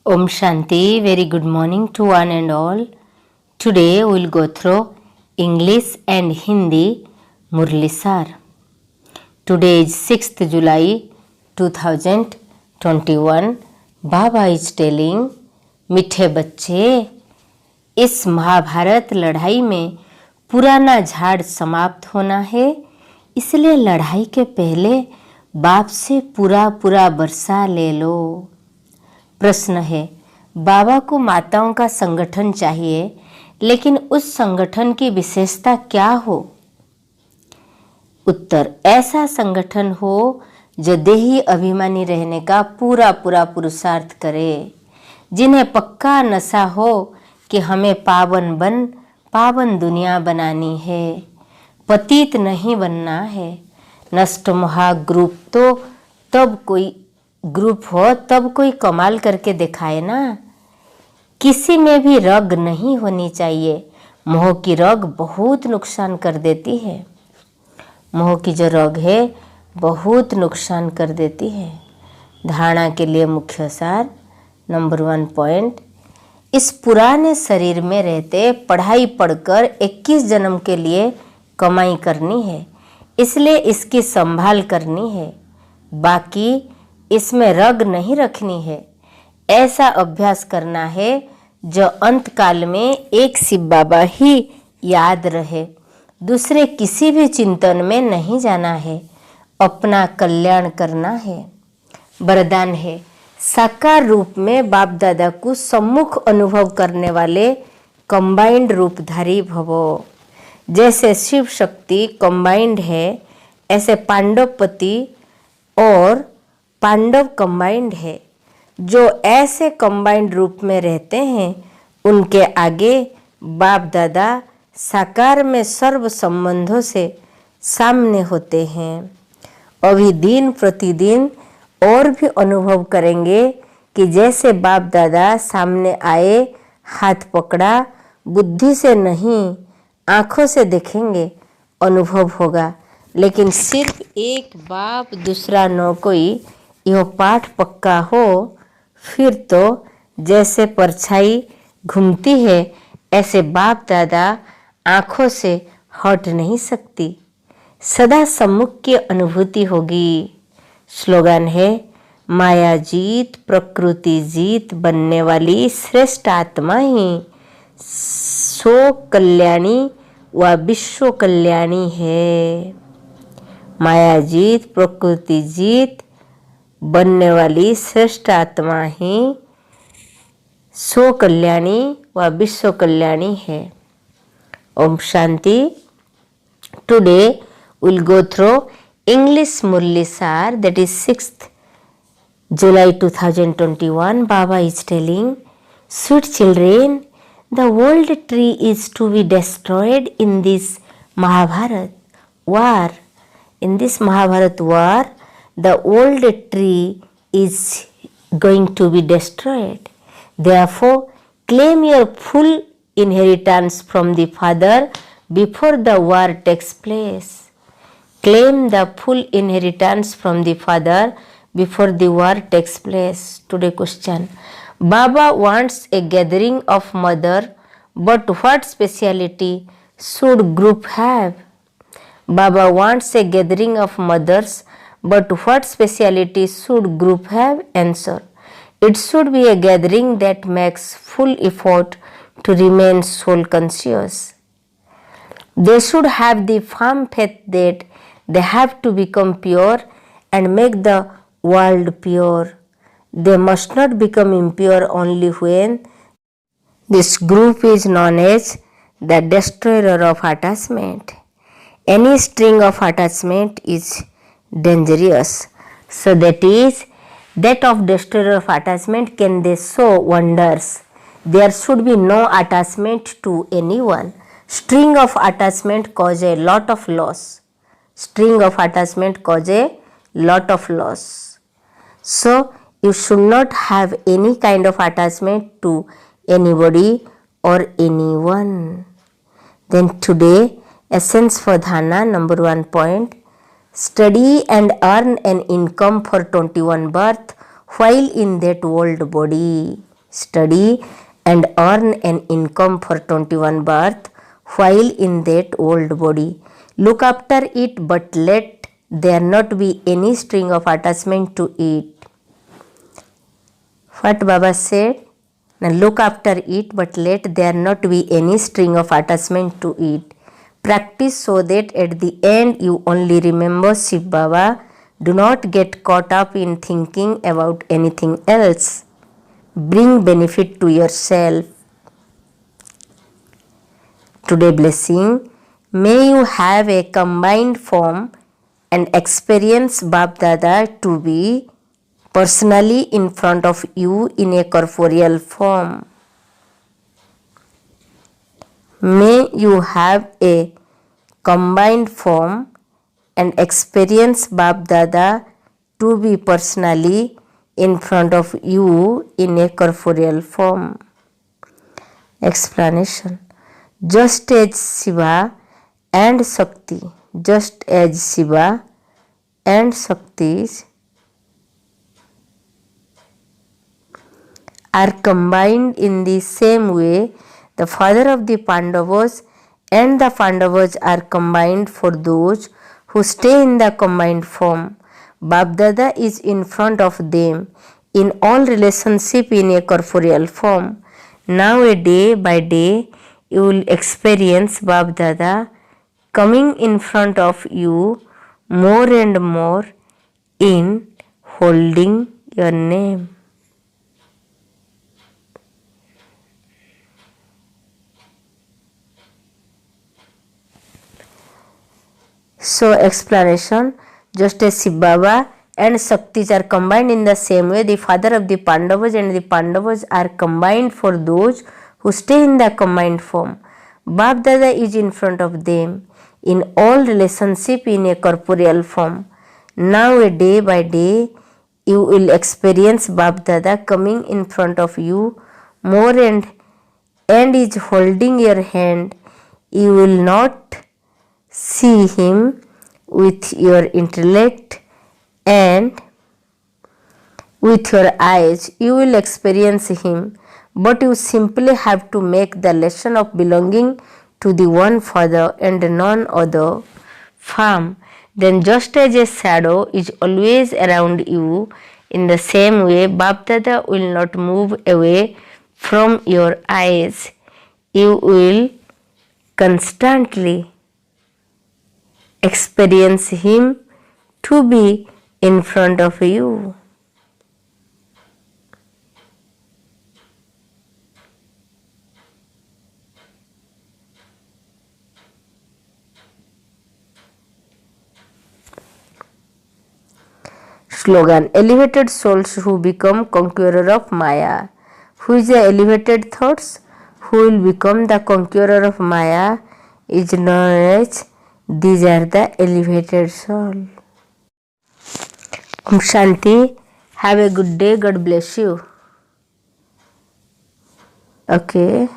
Om Shanti, very good morning to one and all. Today we will go through English and Hindi Murli Sar. Today is 6th July 2021. Baba is telling, मीठे बच्चे, इस महाभारत लड़ाई में पुराना झाड़ समाप्त होना है, इसलिए लड़ाई के पहले बाप से पूरा वर्षा ले लो। प्रश्न है, बाबा को माताओं का संगठन चाहिए, लेकिन उस संगठन की विशेषता क्या हो? उत्तर, ऐसा संगठन हो जो देही अभिमानी रहने का पूरा पुरुषार्थ करे, जिन्हें पक्का नशा हो कि हमें पावन दुनिया बनानी है, पतित नहीं बनना है। नष्ट महा ग्रुप तो तब कोई ग्रुप हो तब कोई कमाल करके दिखाए ना। किसी में भी रग नहीं होनी चाहिए। मोह की रग बहुत नुकसान कर देती है। मोह की जो रग है बहुत नुकसान कर देती है। धारणा के लिए मुख्य सार नंबर 1 पॉइंट, इस पुराने शरीर में रहते पढ़ाई पढ़कर 21 जन्म के लिए कमाई करनी है, इसलिए इसकी संभाल करनी है। बाकी इसमें रग नहीं रखनी है। ऐसा अभ्यास करना है जो अंत काल में एक शिव बाबा ही याद रहे, दूसरे किसी भी चिंतन में नहीं जाना है, अपना कल्याण करना है। वरदान है, साकार रूप में बाप दादा को सम्मुख अनुभव करने वाले कंबाइंड रूपधारी भवो। जैसे शिव शक्ति कंबाइंड है, ऐसे पांडवपति और पांडव कंबाइंड है। जो ऐसे कंबाइंड रूप में रहते हैं, उनके आगे बाप दादा साकार में सर्व संबंधों से सामने होते हैं। अभी दिन प्रतिदिन और भी अनुभव करेंगे कि जैसे बाप दादा सामने आए, हाथ पकड़ा, बुद्धि से नहीं आँखों से देखेंगे, अनुभव होगा। लेकिन सिर्फ एक बाप दूसरा न कोई, यह पाठ पक्का हो, फिर तो जैसे परछाई घूमती है, ऐसे बाप दादा आँखों से हट नहीं सकती, सदा सम्मुख की अनुभूति होगी। स्लोगन है, माया जीत प्रकृति जीत बनने वाली श्रेष्ठ आत्मा ही सो कल्याणी व विश्व कल्याणी है। माया जीत प्रकृति जीत बनने वाली श्रेष्ठ आत्मा ही सो कल्याणी व विश्व कल्याणी है। ओम शांति। Today we'll go through English Murli Sar, that is 6th July 2021. Baba is telling, sweet children, the world tree is to be destroyed in this Mahabharat war. In this Mahabharat war, the old tree is going to be destroyed. Therefore, claim your full inheritance from the Father before the war takes place. Claim the full inheritance from the Father before the war takes place. Today question. Baba wants a gathering of mother, but what speciality should group have? Baba wants a gathering of mothers, but what speciality should group have? Answer. It should be a gathering that makes full effort to remain soul conscious. They should have the firm faith that they have to become pure and make the world pure. They must not become impure only when this group is known as the destroyer of attachment. Any string of attachment is dangerous. So that is, that of destroyer of attachment can they show wonders. There should be no attachment to anyone. String of attachment cause a lot of loss. String of attachment cause a lot of loss. So you should not have any kind of attachment to anybody or anyone. Then today, essence for dharana, number 1 point, study and earn an income for 21 birth while in that old body. study, and earn an income for 21 birth while in that old body. Look after it, but let there not be any string of attachment to it. What Baba said? Now look after it, but let there not be any string of attachment to it. Practice so that at the end you only remember Shiv Baba. Do not get caught up in thinking about anything else. Bring benefit to yourself. Today blessing, may you have a combined form and experience Bap Dada to be personally in front of you in a corporeal form. May you have a combined form and experience Bap Dada to be personally in front of you in a corporeal form. Explanation. Just as Shiva and Shakti, just as Shiva and Shakti are combined in the same way, the father of the Pandavas and the Pandavas are combined for those who stay in the combined form. Bap Dada is in front of them in all relationship in a corporeal form. Now a day by day you will experience Bap Dada coming in front of you more and more in holding your name. So explanation, just as Shiv Baba and Shaktis are combined in the same way, the father of the Pandavas and the Pandavas are combined for those who stay in the combined form. Bap Dada is in front of them in all relationship in a corporeal form. Now a day by day you will experience Bap Dada coming in front of you more and is holding your hand. You will not see him with your intellect and with your eyes. You will experience him, but you simply have to make the lesson of belonging to the one Father and none other firm. Then just as a shadow is always around you, in the same way Bap Dada will not move away from your eyes. You will constantly experience him to be in front of you. Slogan. Elevated souls who become conqueror of Maya. Who is the elevated thoughts? Who will become the conqueror of Maya is known as these are the elevated soul. Om Shanti. Have a good day. God bless you. Okay.